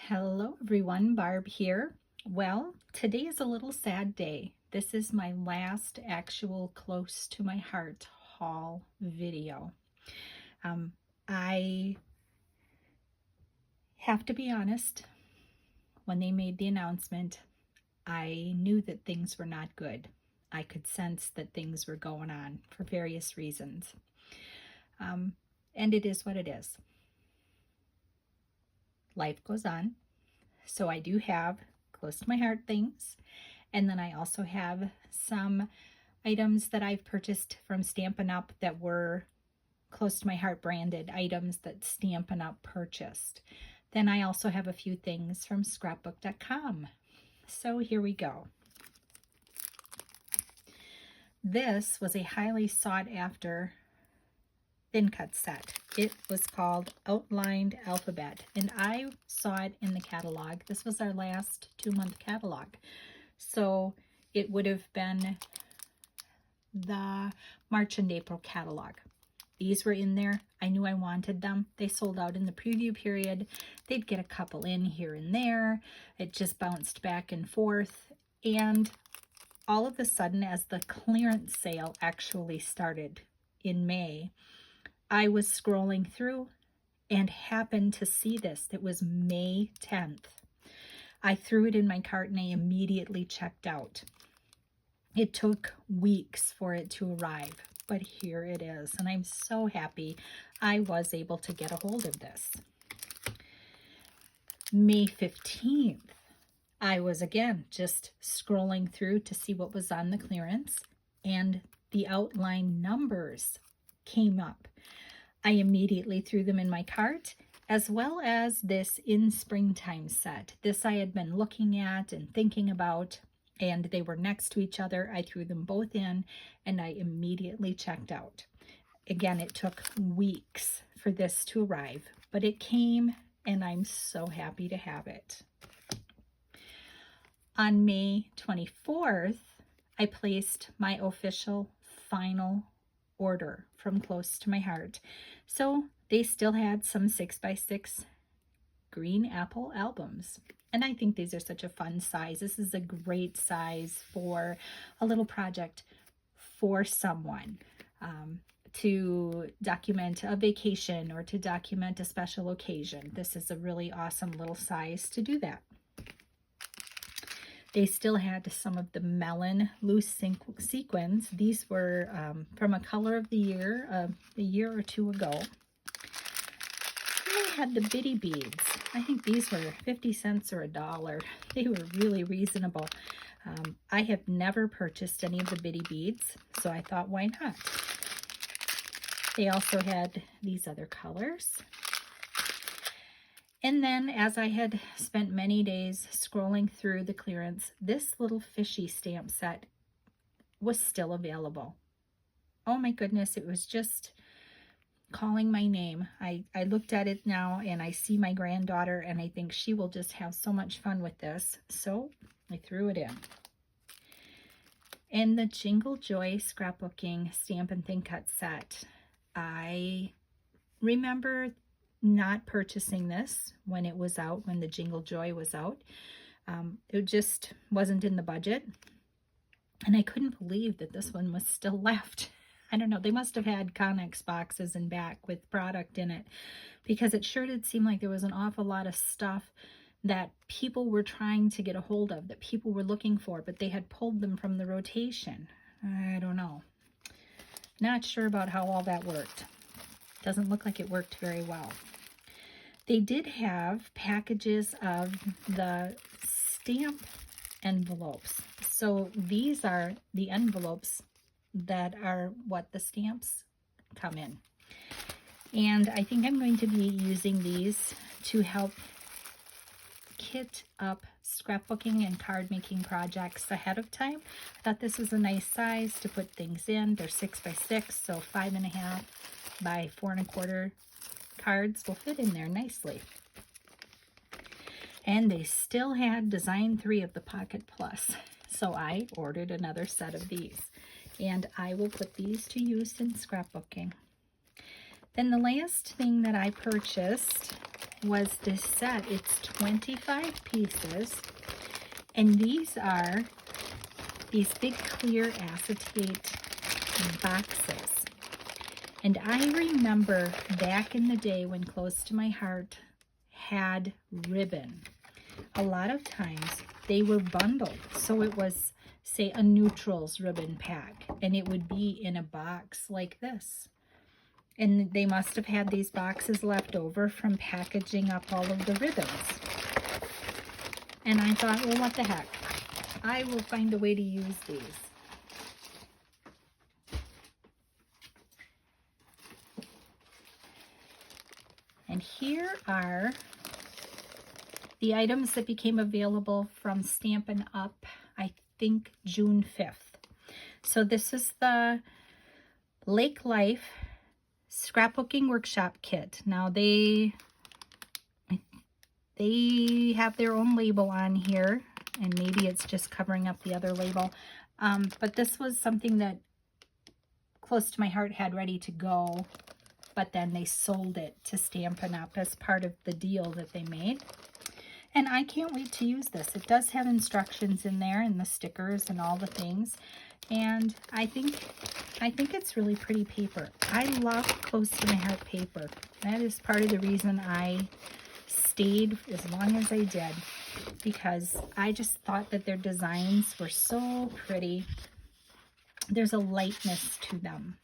Hello everyone, Barb here. Well, today is a little sad day. This is my last actual close to my heart haul video. I have to be honest, when they made the announcement, I knew that things were not good. I could sense that things were going on for various reasons. And it is what it is. Life goes on. So I do have close to my heart things. And then I also have some items that I've purchased from Stampin' Up that were close to my heart branded items that Stampin' Up purchased. Then I also have a few things from scrapbook.com. So here we go. This was a highly sought after thin cut set. It was called Outlined Alphabet, and I saw it in the catalog. This was our last 2-month catalog. So it would have been the March and April catalog. These were in there. I knew I wanted them. They sold out in the preview period. They'd get a couple in here and there. It just bounced back and forth. And all of a sudden, as the clearance sale actually started in May, I was scrolling through and happened to see this. It was May 10th. I threw it in my cart and I immediately checked out. It took weeks for it to arrive, but here it is. And I'm so happy I was able to get a hold of this. May 15th, I was again just scrolling through to see what was on the clearance, and the outline numbers came up. I immediately threw them in my cart, as well as this in springtime set. This I had been looking at and thinking about, and they were next to each other. I threw them both in and I immediately checked out. Again, it took weeks for this to arrive, but it came and I'm so happy to have it. On May 24th, I placed my official final order from Close to My Heart. So they still had some 6x6 green apple albums. And I think these are such a fun size. This is a great size for a little project for someone to document a vacation or to document a special occasion. This is a really awesome little size to do that. They still had some of the melon loose sequins. These were from a color of the year, a year or two ago. And they had the bitty beads. I think these were 50 cents or $1. They were really reasonable. I have never purchased any of the bitty beads, so I thought, why not? They also had these other colors. And then, as I had spent many days scrolling through the clearance, this little fishy stamp set was still available. Oh my goodness, it was just calling my name. I looked at it now and I see my granddaughter and I think she will just have so much fun with this. So I threw it in. And the Jingle Joy Scrapbooking Stampin' Thin Cut set. I remember not purchasing this when it was out, when the Jingle Joy was out. It just wasn't in the budget. And I couldn't believe that this one was still left. I don't know, they must have had Connex boxes in back with product in it, because it sure did seem like there was an awful lot of stuff that people were trying to get a hold of, that people were looking for, but they had pulled them from the rotation. I don't know. Not sure about how all that worked. Doesn't look like it worked very well. They did have packages of the stamp envelopes. So these are the envelopes that are what the stamps come in. And I think I'm going to be using these to help kit up scrapbooking and card making projects ahead of time. I thought this was a nice size to put things in. They're 6x6, so 5.5 by 4.25 cards will fit in there nicely. And they still had design 3 of the Pocket Plus, so I ordered another set of these, and I will put these to use in scrapbooking. Then the last thing that I purchased was this set. It's 25 pieces, and these are these big clear acetate boxes. And I remember back in the day when Close to My Heart had ribbon, a lot of times they were bundled. So it was, say, a neutrals ribbon pack, and it would be in a box like this. And they must have had these boxes left over from packaging up all of the ribbons. And I thought, well, what the heck? I will find a way to use these. And here are the items that became available from Stampin' Up, I think June 5th. So this is the Lake Life Scrapbooking Workshop Kit. Now they have their own label on here, and maybe it's just covering up the other label. But this was something that Close to My Heart had ready to go, but then they sold it to Stampin' Up as part of the deal that they made. And I can't wait to use this. It does have instructions in there and the stickers and all the things. And I think it's really pretty paper. I love Close to My Heart paper. That is part of the reason I stayed as long as I did, because I just thought that their designs were so pretty. There's a lightness to them.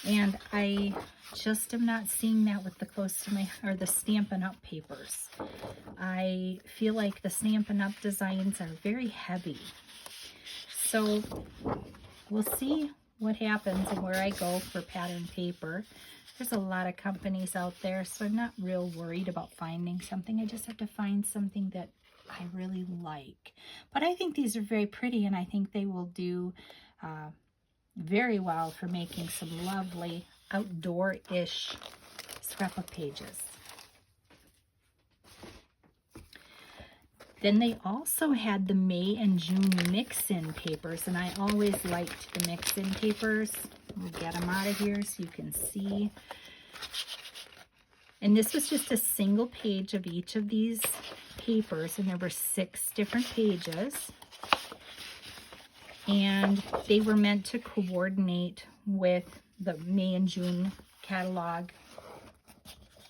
And I just am not seeing that with the Close to My, or the Stampin' Up papers. I feel like the Stampin' Up designs are very heavy. So we'll see what happens and where I go for pattern paper. There's a lot of companies out there, so I'm not real worried about finding something. I just have to find something that I really like. But I think these are very pretty, and I think they will do very well for making some lovely outdoor-ish scrapbook pages. Then they also had the May and June mix-in papers, and I always liked the mix-in papers. We'll get them out of here so you can see. And this was just a single page of each of these papers, and there were 6 different pages. And they were meant to coordinate with the May and June catalog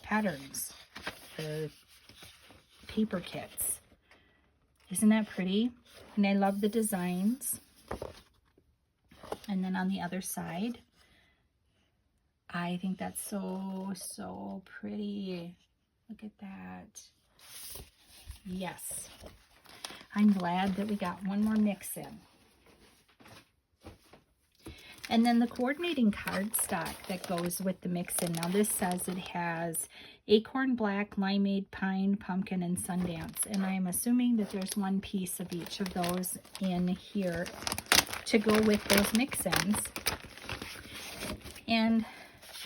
patterns, the paper kits. Isn't that pretty? And I love the designs. And then on the other side, I think that's so pretty. Look at that. Yes. I'm glad that we got one more mix in. And then the coordinating cardstock that goes with the mix-in. Now this says it has acorn black, limeade, pine, pumpkin, and Sundance. And I'm assuming that there's one piece of each of those in here to go with those mix-ins. And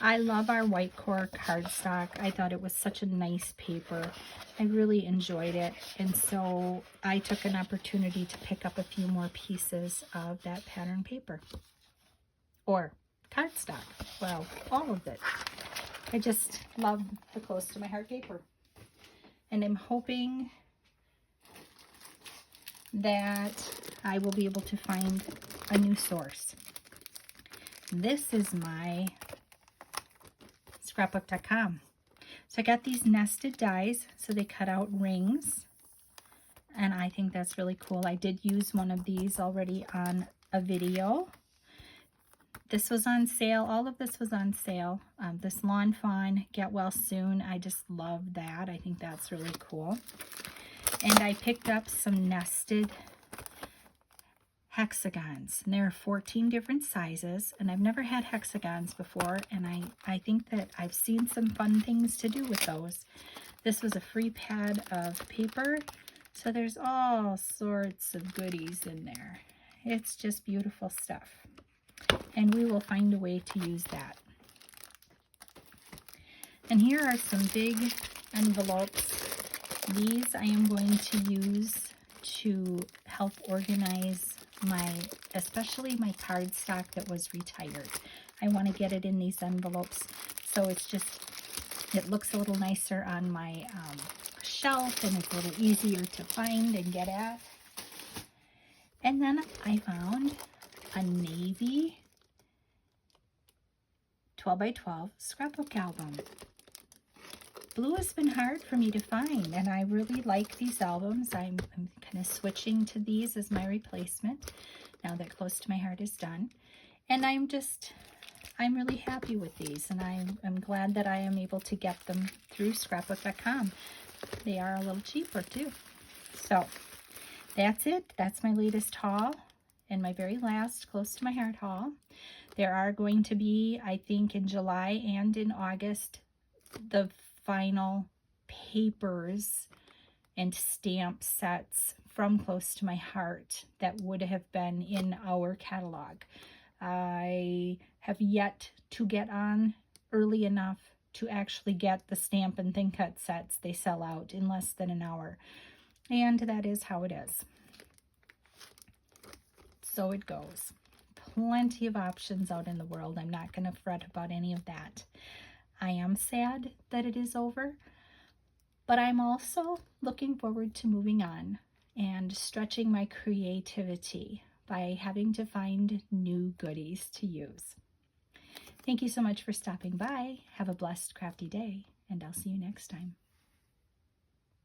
I love our white core cardstock. I thought it was such a nice paper. I really enjoyed it. And so I took an opportunity to pick up a few more pieces of that pattern paper. Or cardstock. Well, all of it. I just love the Close to My Heart paper. And I'm hoping that I will be able to find a new source. This is my scrapbook.com. So I got these nested dies, so they cut out rings. And I think that's really cool. I did use one of these already on a video. This was on sale. All of this was on sale. This Lawn Fawn, Get Well Soon. I just love that. I think that's really cool. And I picked up some nested hexagons. And there are 14 different sizes. And I've never had hexagons before. And I think that I've seen some fun things to do with those. This was a free pad of paper. So there's all sorts of goodies in there. It's just beautiful stuff. And we will find a way to use that. And here are some big envelopes. These I am going to use to help organize especially my cardstock that was retired. I want to get it in these envelopes so it's just It looks a little nicer on my shelf, and it's a little easier to find and get at. And then I found a navy 12 by 12 scrapbook album. Blue has been hard for me to find, and I really like these albums. I'm kind of switching to these as my replacement now that Close to My Heart is done. And I'm really happy with these, and I'm glad that I am able to get them through scrapbook.com. They are a little cheaper too. So that's it. That's my latest haul and my very last Close to My Heart haul. There are going to be, I think, in July and in August, the final papers and stamp sets from Close to My Heart that would have been in our catalog. I have yet to get on early enough to actually get the Stampin' Thin Cut sets. They sell out in less than an hour, and that is how it is. So it goes. Plenty of options out in the world. I'm not going to fret about any of that. I am sad that it is over, but I'm also looking forward to moving on and stretching my creativity by having to find new goodies to use. Thank you so much for stopping by. Have a blessed, crafty day, and I'll see you next time.